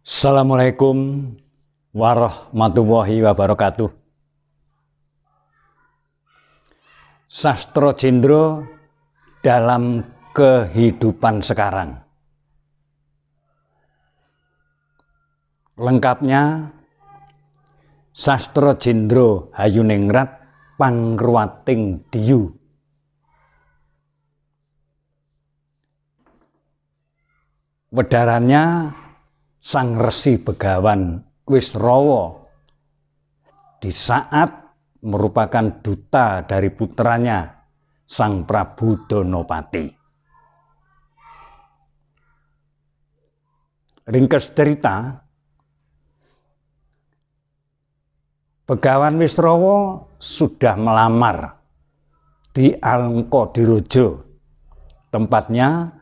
Assalamualaikum warahmatullahi wabarakatuh. Sastro Jendro dalam kehidupan sekarang. Lengkapnya Sastro Jendro Hayuningrat Pangruwating Diyu. Wedarannya Sang Resi Begawan Wisrawa di saat merupakan duta dari putranya Sang Prabu Danapati. Ringkes cerita, Begawan Wisrawa sudah melamar di Alengkadirojo, tempatnya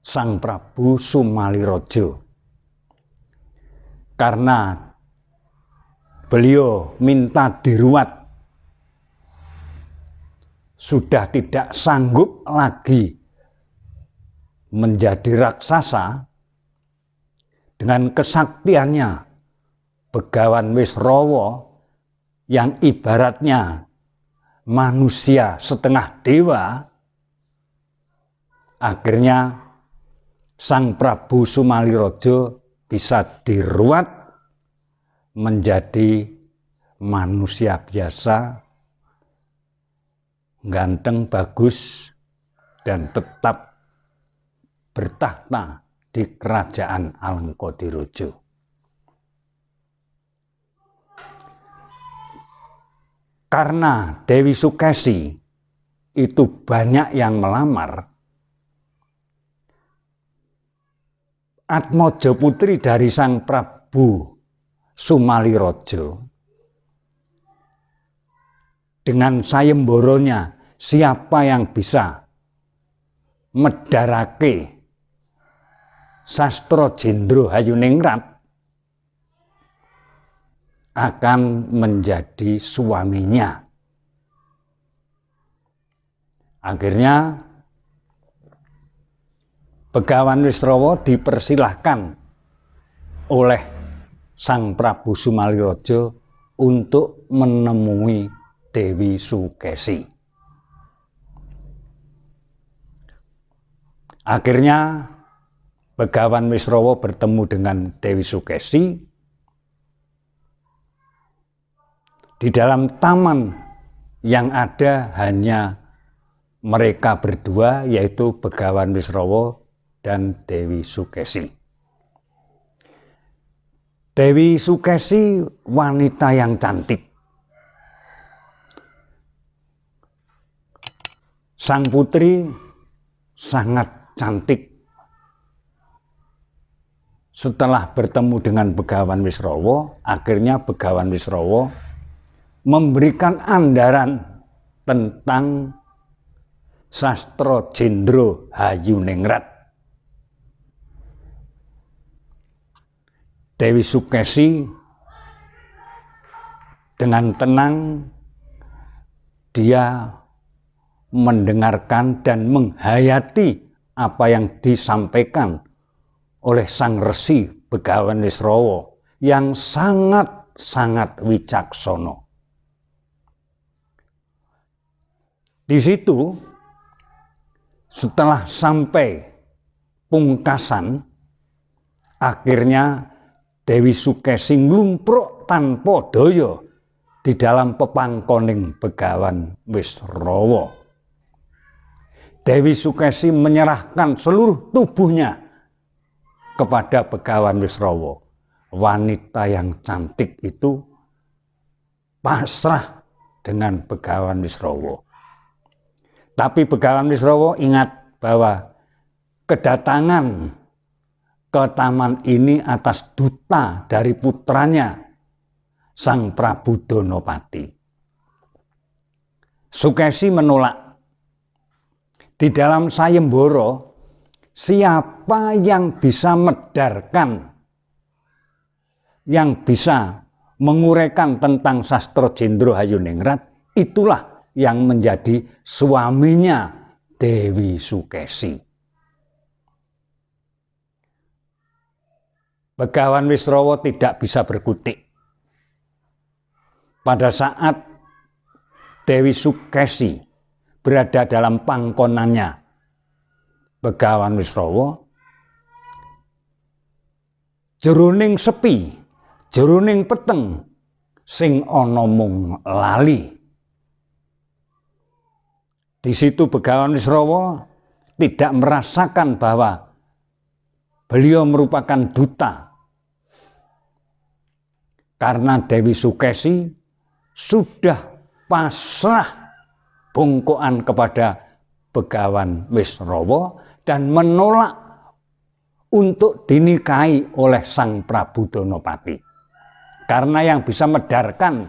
Sang Prabu Sumalirojo. Karena beliau minta diruat, sudah tidak sanggup lagi menjadi raksasa. Dengan kesaktiannya Begawan Wisrawa yang ibaratnya manusia setengah dewa, akhirnya Sang Prabu Sumalirojo bisa diruat menjadi manusia biasa, ganteng, bagus, dan tetap bertahta di kerajaan Alengkadirojo. Karena Dewi Sukesi itu banyak yang melamar, Atmaja putri dari Sang Prabu Sumalirojo dengan sayemboronya, siapa yang bisa medharake Sastro Jendro Hayuningrat akan menjadi suaminya. Akhirnya Begawan Wisrawa dipersilahkan oleh Sang Prabu Sumalirojo untuk menemui Dewi Sukesi. Akhirnya Begawan Wisrawa bertemu dengan Dewi Sukesi di dalam taman yang ada hanya mereka berdua, yaitu Begawan Wisrawa dan Dewi Sukesi. Dewi Sukesi wanita yang cantik. Sang putri sangat cantik. Setelah bertemu dengan Begawan Wisrawa, akhirnya Begawan Wisrawa memberikan andaran tentang Sastro Jendro Hayuningrat. Dewi Sukesi dengan tenang dia mendengarkan dan menghayati apa yang disampaikan oleh Sang Resi Begawan Wisrawa yang sangat wicaksana. Di situ setelah sampai pungkasan, akhirnya Dewi Sukesi nglumpruk tanpa daya di dalam pepangkoning Begawan Wisrawa. Dewi Sukesi menyerahkan seluruh tubuhnya kepada Begawan Wisrawa. Wanita yang cantik itu pasrah dengan Begawan Wisrawa. Tapi Begawan Wisrawa ingat bahwa kedatangan ke taman ini atas duta dari putranya Sang Prabu Danapati. Sukesi menolak. Di dalam sayembara, siapa yang bisa medarkan, yang bisa menguraikan tentang Sastro Jendro Hayuningrat, itulah yang menjadi suaminya Dewi Sukesi. Begawan Wisrawa tidak bisa berkutik. Pada saat Dewi Sukesi berada dalam pangkonannya Begawan Wisrawa, jeroning sepi, jeroning peteng, sing ana mung lali. Di situ Begawan Wisrawa tidak merasakan bahwa beliau merupakan duta, karena Dewi Sukesi sudah pasrah bongkoan kepada Begawan Wisrawa dan menolak untuk dinikahi oleh Sang Prabu Danapati. Karena yang bisa medarkan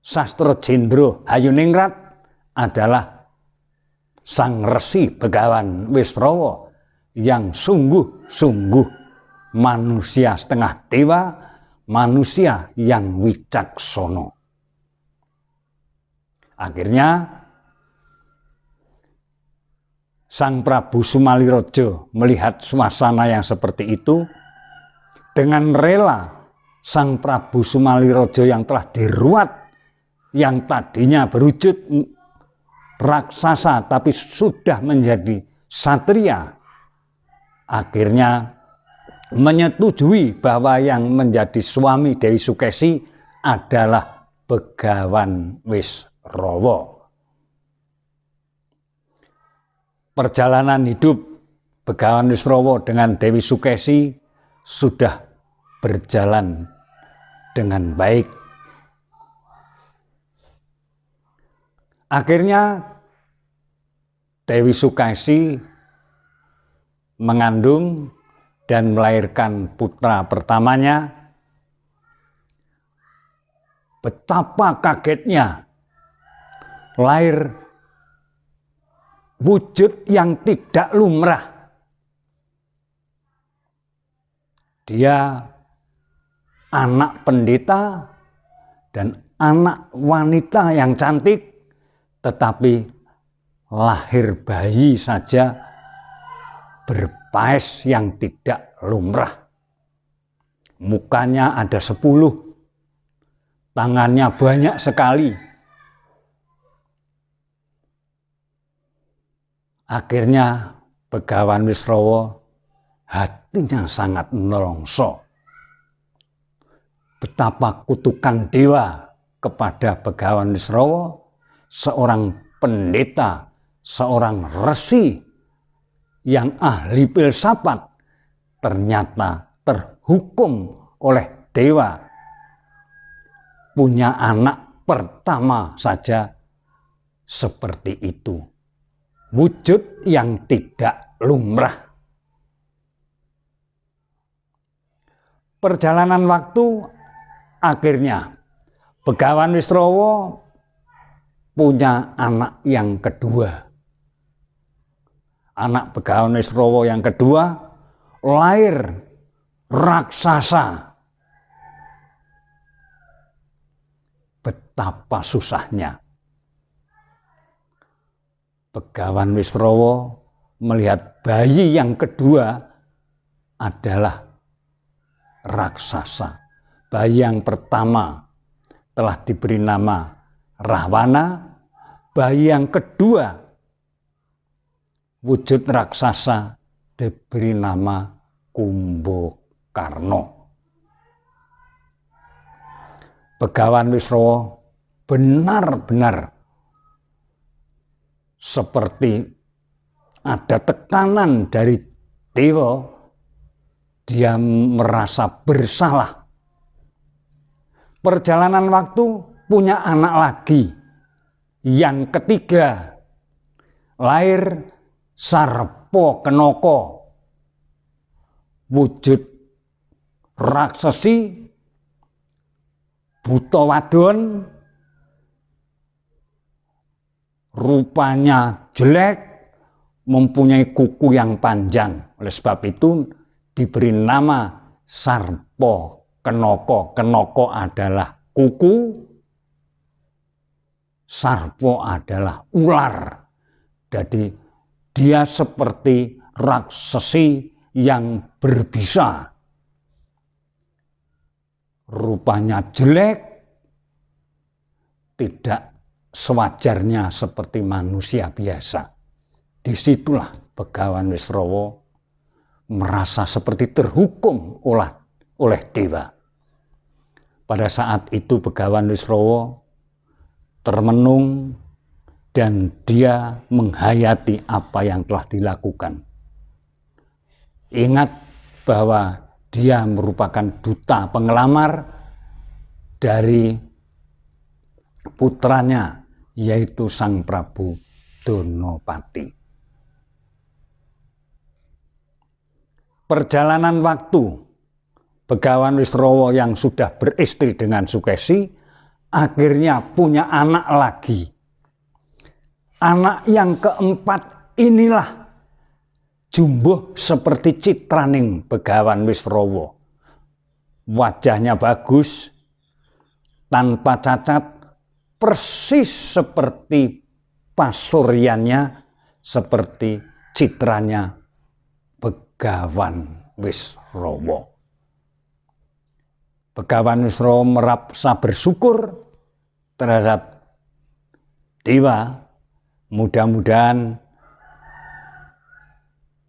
Sastra Jendra Hayuningrat adalah Sang Resi Begawan Wisrawa yang sungguh-sungguh manusia setengah dewa, manusia yang wicaksana. Akhirnya Sang Prabu Sumalireja melihat suasana yang seperti itu, dengan rela Sang Prabu Sumalireja yang telah diruat, yang tadinya berwujud raksasa tapi sudah menjadi satria, akhirnya menyetujui bahwa yang menjadi suami Dewi Sukesi adalah Begawan Wisrawa. Perjalanan hidup Begawan Wisrawa dengan Dewi Sukesi sudah berjalan dengan baik. Akhirnya Dewi Sukesi mengandung dan melahirkan putra pertamanya. Betapa kagetnya, lahir wujud yang tidak lumrah. Dia anak pendeta dan anak wanita yang cantik, tetapi lahir bayi saja berpaes yang tidak lumrah. Mukanya ada 10, tangannya banyak sekali. Akhirnya Begawan Wisrawa hatinya sangat nelongso. Betapa kutukan dewa kepada Begawan Wisrawa, seorang pendeta, seorang resi yang ahli filsafat, ternyata terhukum oleh dewa. Punya anak pertama saja seperti itu. Wujud yang tidak lumrah. Perjalanan waktu, akhirnya Begawan Wisrawa punya anak yang kedua. Anak Begawan Wisrawa yang kedua lahir raksasa. Betapa susahnya. Begawan Wisrawa melihat bayi yang kedua adalah raksasa. Bayi yang pertama telah diberi nama Rahwana, bayi yang kedua wujud raksasa diberi nama Kumbakarna. Begawan Wisrawa benar-benar seperti ada tekanan dari dewa, dia merasa bersalah. Perjalanan waktu punya anak lagi, yang ketiga, lahir Sarpa Kenaka, wujud raksasi, buta wadon, rupanya jelek, mempunyai kuku yang panjang. Oleh sebab itu diberi nama Sarpa Kenaka. Kenaka adalah kuku, sarpa adalah ular. Jadi dia seperti raksasi yang berbisa. rupanya jelek, tidak sewajarnya seperti manusia biasa. Disitulah Begawan Wisrawa merasa seperti terhukum oleh dewa. Pada saat itu Begawan Wisrawa termenung dan dia menghayati apa yang telah dilakukan. Ingat bahwa dia merupakan duta pengelamar dari putranya, yaitu Sang Prabu Donopati. Perjalanan waktu, Begawan Wisrawa yang sudah beristri dengan Sukesi akhirnya punya anak lagi. Anak yang keempat inilah jumbuh seperti citraning Begawan Wisrawa. Wajahnya bagus, tanpa cacat, persis seperti pasuryannya, seperti citranya Begawan Wisrawa. Begawan Wisrawa merasa bersyukur terhadap dewa. Mudah-mudahan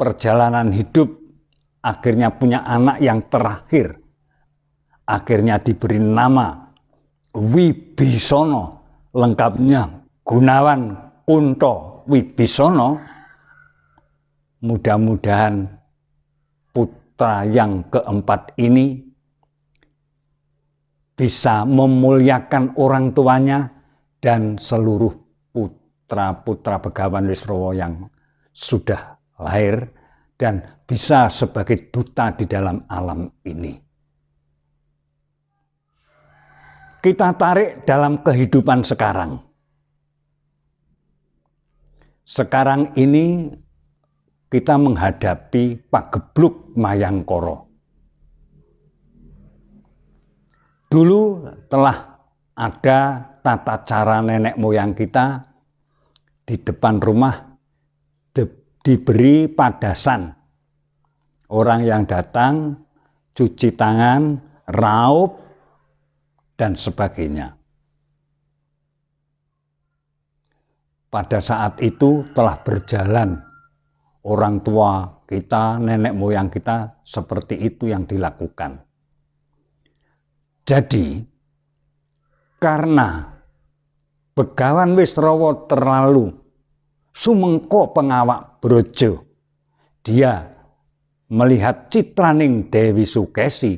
perjalanan hidup akhirnya punya anak yang terakhir. Akhirnya diberi nama Wibisono, lengkapnya Gunawan Kunto Wibisono. Mudah-mudahan putra yang keempat ini bisa memuliakan orang tuanya dan seluruh putra-putra Begawan Wisrawa yang sudah lahir dan bisa sebagai duta di dalam alam ini. Kita tarik dalam kehidupan sekarang. Sekarang ini kita menghadapi pagebluk Mayangkara. Dulu telah ada tata cara nenek moyang kita di depan rumah diberi padasan. Orang yang datang cuci tangan, raup, dan sebagainya. Pada saat itu telah berjalan orang tua kita, nenek moyang kita, seperti itu yang dilakukan. Jadi, karena Begawan Wisrawa terlalu sumengko pengawak brojo, dia melihat citraning Dewi Sukesi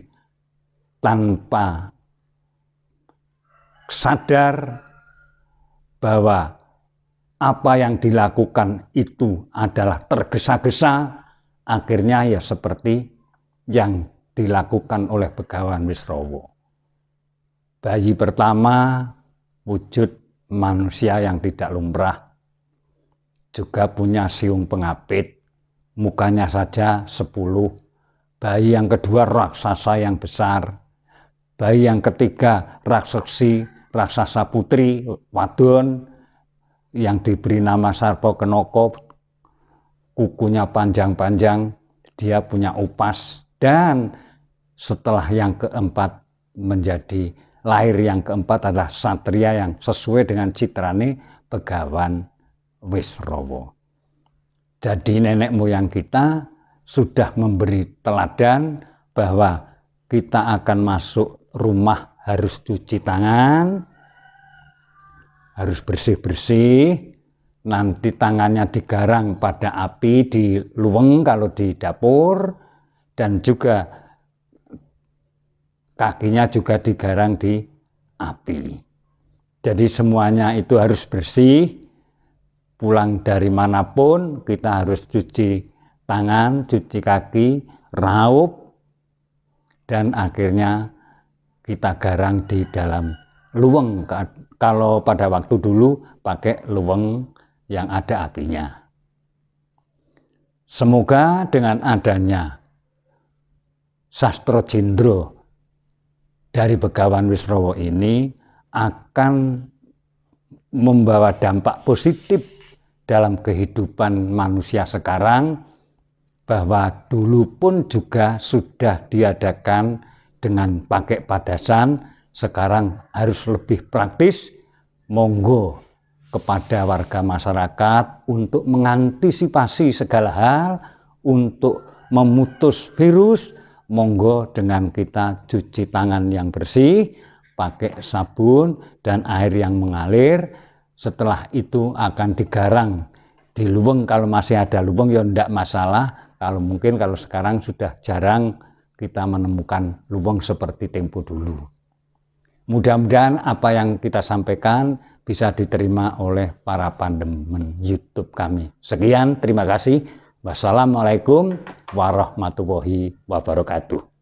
tanpa sadar bahwa apa yang dilakukan itu adalah tergesa-gesa, akhirnya ya seperti yang dilakukan oleh Begawan Wisrawa. Bayi pertama wujud manusia yang tidak lumrah, juga punya siung pengapit, mukanya saja 10. Bayi yang kedua raksasa yang besar. Bayi yang ketiga raksasa putri wadon yang diberi nama Sarpa Kenoko, kukunya panjang-panjang, dia punya upas, dan setelah yang keempat lahir yang keempat adalah satria yang sesuai dengan citrane Begawan Wisrawa. Jadi nenek moyang kita sudah memberi teladan bahwa kita akan masuk rumah harus cuci tangan, harus bersih-bersih, nanti tangannya digarang pada api di luweng kalau di dapur, dan juga kakinya juga digarang di api. Jadi semuanya itu harus bersih. Pulang dari manapun kita harus cuci tangan, cuci kaki, raup, dan akhirnya kita garang di dalam luweng. Kalau pada waktu dulu pakai luweng yang ada apinya. Semoga dengan adanya Sastro Jendro dari Begawan Wisrawa ini akan membawa dampak positif dalam kehidupan manusia sekarang, bahwa dulu pun juga sudah diadakan dengan pakai padasan, sekarang harus lebih praktis. Monggo kepada warga masyarakat untuk mengantisipasi segala hal, untuk memutus virus, monggo dengan kita cuci tangan yang bersih, pakai sabun dan air yang mengalir. Setelah itu akan digarang di luweng, kalau masih ada luweng ya enggak masalah. Kalau mungkin kalau sekarang sudah jarang kita menemukan luweng seperti tempo dulu. Mudah-mudahan apa yang kita sampaikan bisa diterima oleh para pandemen YouTube kami. Sekian, terima kasih. Wassalamualaikum warahmatullahi wabarakatuh.